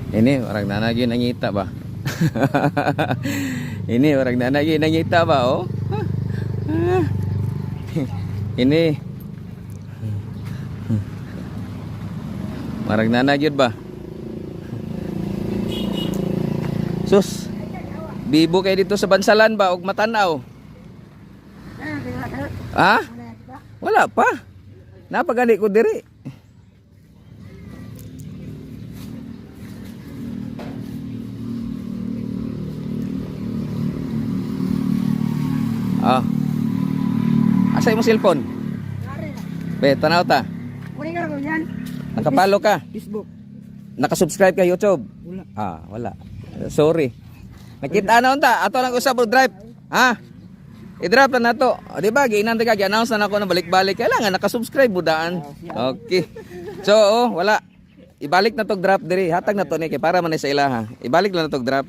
Ini orang nanagin nangita ba? Ini orang nanagin nangita ba oh? Ini marag nanagin ba? Sus. Bibo kay dito sa Bansalan ba og Matanaw? Ha? Wala pa. Napagani ko diri. Ah. Asa imong cellphone? Be, tanaw ta. Nakapalo ka? Facebook. Nakasubscribe ka YouTube? Wala. Ah, wala. Sorry. Nakita na unta, ato lang usab og drive. Ha? I-drop na nato. O di ba, giinan ka, gi-announce na ako na balik-balik. Kailangan nakasubscribe mo daan. Okay. So, wala. Ibalik na tog drop diri. Hatag na to ni kay para man sa ilaha. Ibalik lang na tog drop.